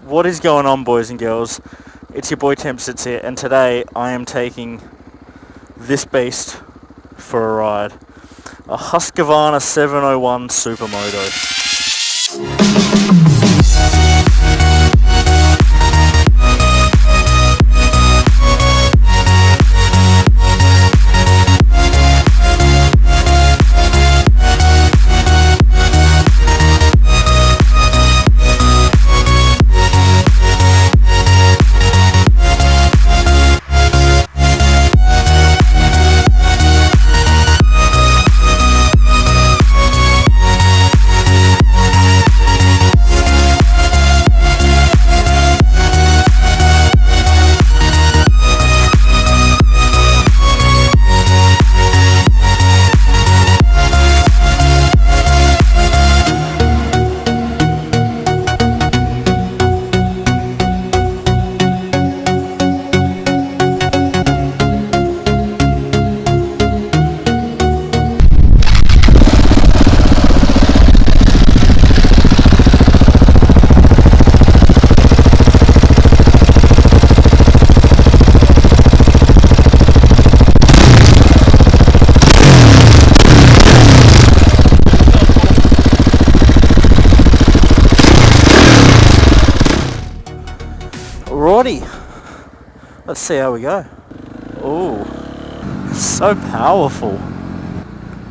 What is going on, boys and girls? It's your boy Tempsits here, and today I am taking this beast for a ride. A Husqvarna 701 Supermoto. Alrighty, let's see how we go. Oh, so powerful.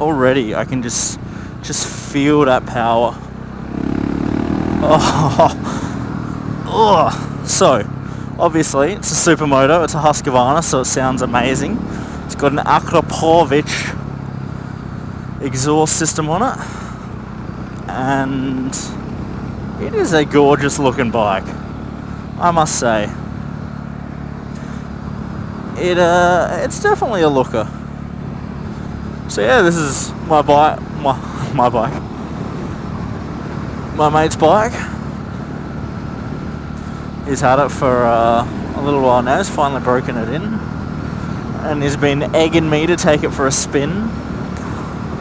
Already I can just feel that power. Oh. So obviously it's a Supermoto, it's a Husqvarna, so it sounds amazing. It's got an Akrapovic exhaust system on it, and it is a gorgeous looking bike, I must say. It's definitely a looker. So yeah, this is my bike, my bike, my mate's bike. He's had it for a little while now. He's finally broken it in, and he's been egging me to take it for a spin.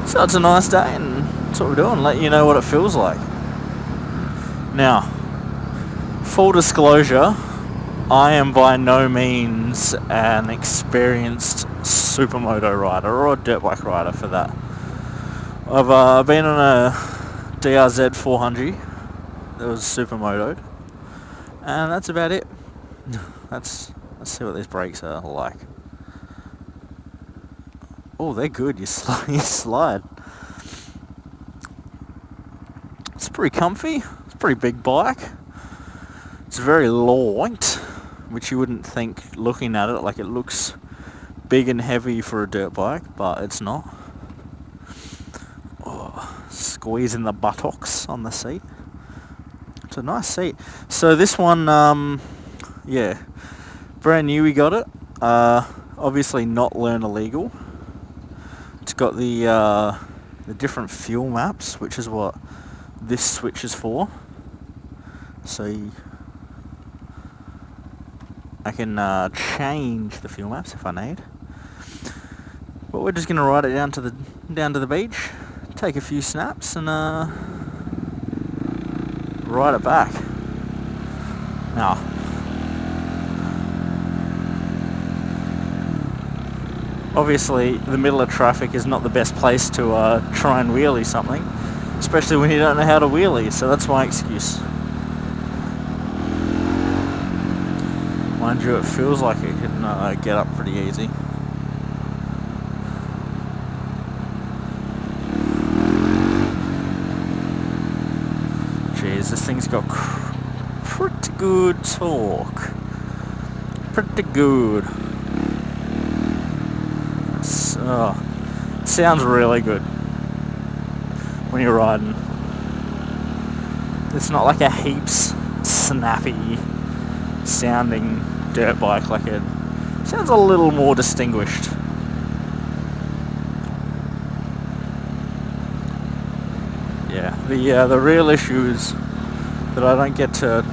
So it's a nice day, and that's what we're doing. Let you know what it feels like. Now, full disclosure, I am by no means an experienced Supermoto rider, or a dirt bike rider for that. I've been on a DRZ 400 that was Supermotoed, and that's about it. Let's see what these brakes are like. Oh, they're good. You slide. It's pretty comfy. It's a pretty big bike. It's very light, which you wouldn't think looking at it. Like, it looks big and heavy for a dirt bike, but it's not. Oh, squeezing the buttocks on the seat. It's a nice seat. So this one, yeah, brand new. We got it. Obviously not learn illegal. It's got the different fuel maps, which is what this switch is for. So I can change the fuel maps if I need. But we're just gonna ride it down to the beach, take a few snaps, and ride it back. Now, obviously the middle of traffic is not the best place to try and wheelie something, especially when you don't know how to wheelie, so that's my excuse. Mind you, it feels like it can get up pretty easy. Jeez, this thing's got pretty good torque. Pretty good. It sounds really good when you're riding. It's not like a heaps snappy sounding dirt bike. Like, it sounds a little more distinguished. Yeah, the real issue is that I don't get to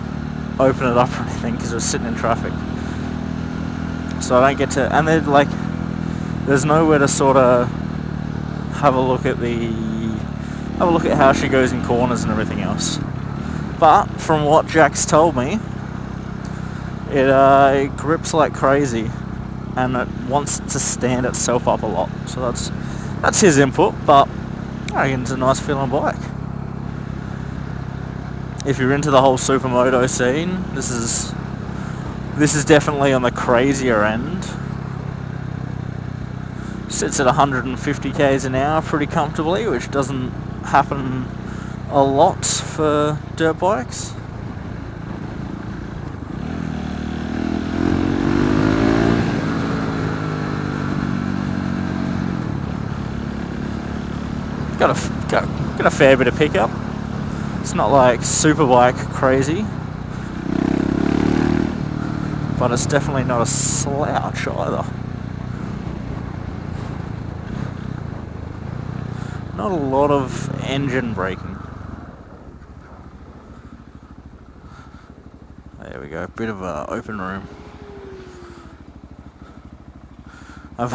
open it up or anything because we're sitting in traffic. So I don't get to, and then like, there's nowhere to sort of have a look at how she goes in corners and everything else. But from what Jack's told me, it grips like crazy, and it wants to stand itself up a lot. So that's his input, but I reckon it's a nice feeling bike. If you're into the whole Supermoto scene, this is definitely on the crazier end. Sits at 150 k's an hour pretty comfortably, which doesn't happen a lot for dirt bikes. Got a fair bit of pickup. It's not like superbike crazy, but it's definitely not a slouch either. Not a lot of engine braking. There we go, bit of an open room. I've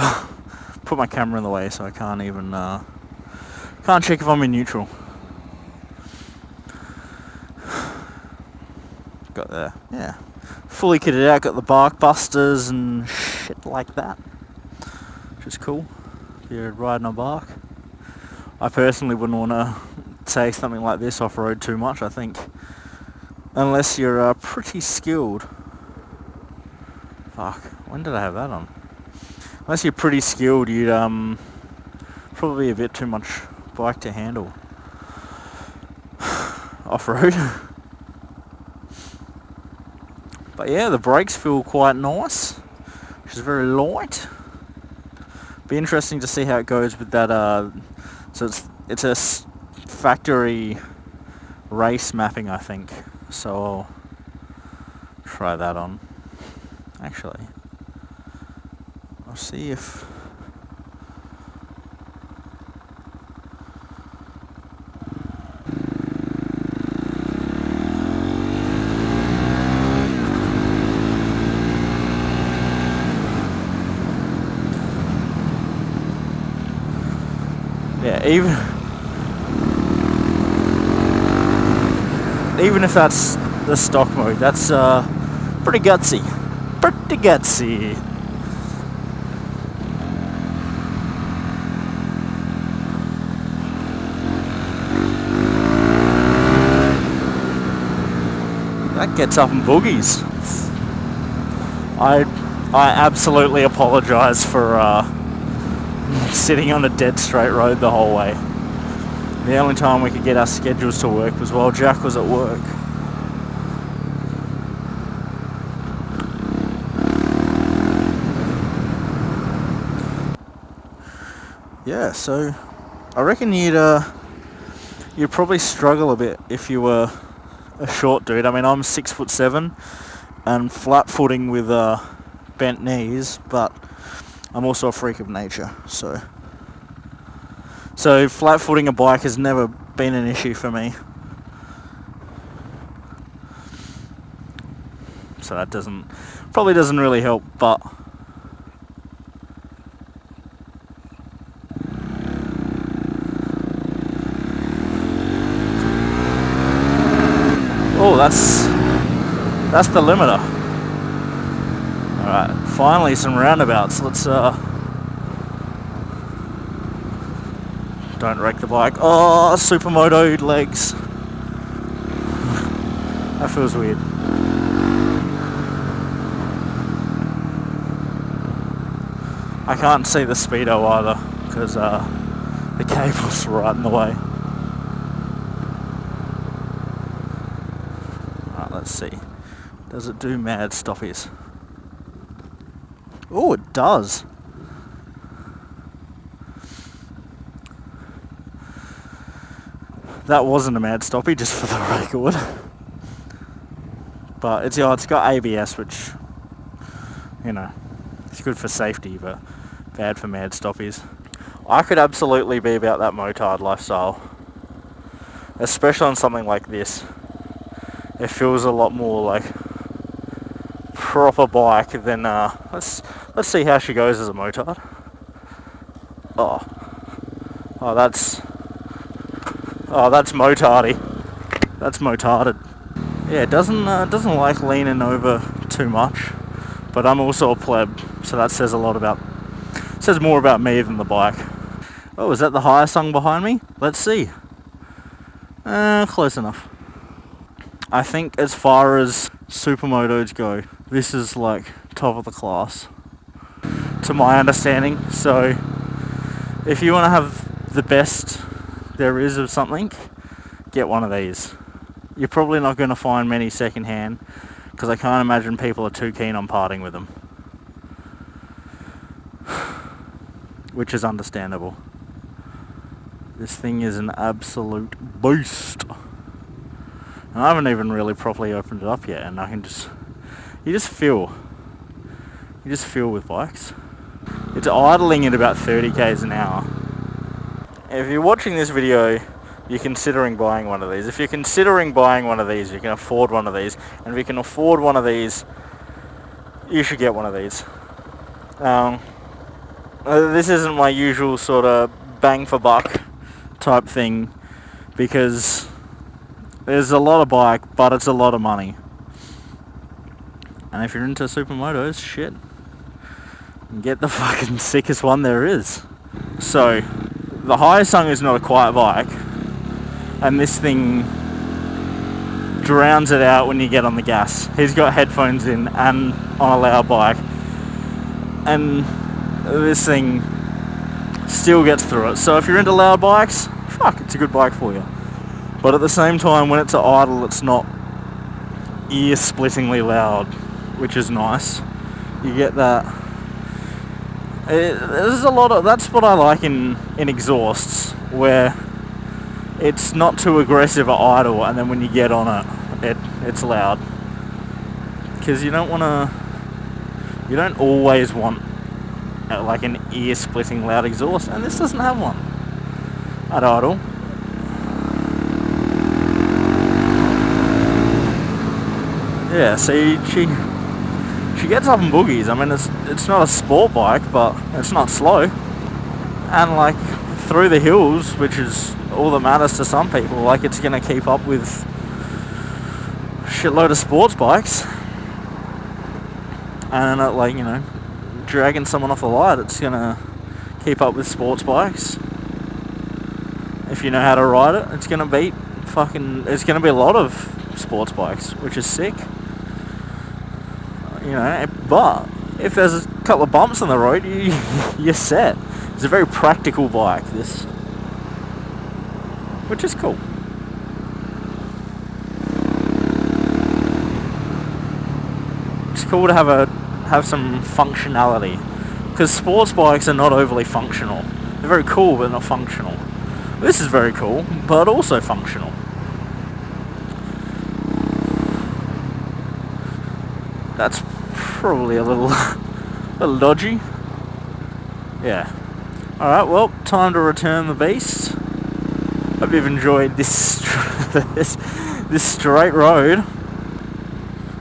put my camera in the way, so I can't even can't check if I'm in neutral. Got the, yeah, fully kitted out, got the bark busters and shit like that, which is cool if you're riding a bark. I personally wouldn't want to take something like this off-road too much, I think, unless you're pretty skilled. Fuck, when did I have that on? Unless you're pretty skilled, you'd probably a bit too much bike to handle off-road. But yeah, the brakes feel quite nice, which is very light. Be interesting to see how it goes with that. So it's a factory race mapping, I think. So I'll try that on. Actually, I'll see if. Yeah, even if that's the stock mode, that's pretty gutsy. Pretty gutsy. That gets up in boogies. I absolutely apologise for sitting on a dead straight road the whole way. The only time we could get our schedules to work was while Jack was at work. Yeah, so I reckon you'd probably struggle a bit if you were a short dude. I mean, I'm 6'7" and flat footing with bent knees, but I'm also a freak of nature, so flat footing a bike has never been an issue for me. So that probably doesn't really help, but oh, that's the limiter. Alright, finally some roundabouts. Let's don't wreck the bike. Oh, Supermoto legs. That feels weird. I can't see the speedo either because the cable's right in the way. Alright, let's see. Does it do mad stoppies? Oh, it does. That wasn't a mad stoppie, just for the record. But it's got ABS, which, you know, it's good for safety, but bad for mad stoppies. I could absolutely be about that motard lifestyle, especially on something like this. It feels a lot more like proper bike than let's see how she goes as a motard. Oh, that's motardy. That's motarded. Yeah, it doesn't like leaning over too much, but I'm also a pleb, so that says more about me than the bike. Oh, is that the Husqvarna behind me? Let's see. Close enough. I think as far as Supermotos go, this is like top of the class, to my understanding. So if you want to have the best there is of something, get one of these. You're probably not going to find many secondhand, because I can't imagine people are too keen on parting with them, which is understandable. This thing is an absolute beast. And I haven't even really properly opened it up yet, and I can you just feel with bikes. It's idling at about 30 k's an hour. If you're watching this video, you're considering buying one of these. If you're considering buying one of these, you can afford one of these. And if you can afford one of these, you should get one of these. This isn't my usual sort of bang for buck type thing, because there's a lot of bike, but it's a lot of money. And if you're into Supermotos, shit, get the fucking sickest one there is. So, the Husqvarna is not a quiet bike, and this thing drowns it out when you get on the gas. He's got headphones in and on a loud bike, and this thing still gets through it. So if you're into loud bikes, fuck, it's a good bike for you. But at the same time, when it's at idle, it's not ear-splittingly loud, which is nice. You get that. There's a lot of, that's what I like in exhausts, where it's not too aggressive at idle, and then when you get on it's loud. Because you don't always want like an ear-splitting loud exhaust, and this doesn't have one at idle. Yeah, see, she gets up in boogies. I mean, it's not a sport bike, but it's not slow. And like through the hills, which is all that matters to some people, like it's gonna keep up with a shitload of sports bikes. And like, you know, dragging someone off the light, it's gonna keep up with sports bikes. If you know how to ride it, it's gonna beat it's gonna be a lot of sports bikes, which is sick. You know, but if there's a couple of bumps on the road, you're set. It's a very practical bike, this, which is cool. It's cool to have some functionality, because sports bikes are not overly functional. They're very cool, but not functional. This is very cool, but also functional. That's probably a little dodgy. Yeah. Alright, well, time to return the beast. Hope you've enjoyed this straight road.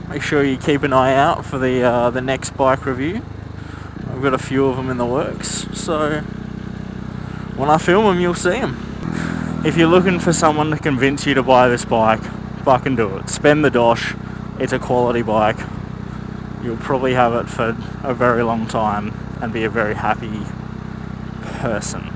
Make sure you keep an eye out for the next bike review. I've got a few of them in the works, so when I film them, you'll see them. If you're looking for someone to convince you to buy this bike, fucking do it. Spend the dosh. It's a quality bike. You'll probably have it for a very long time and be a very happy person.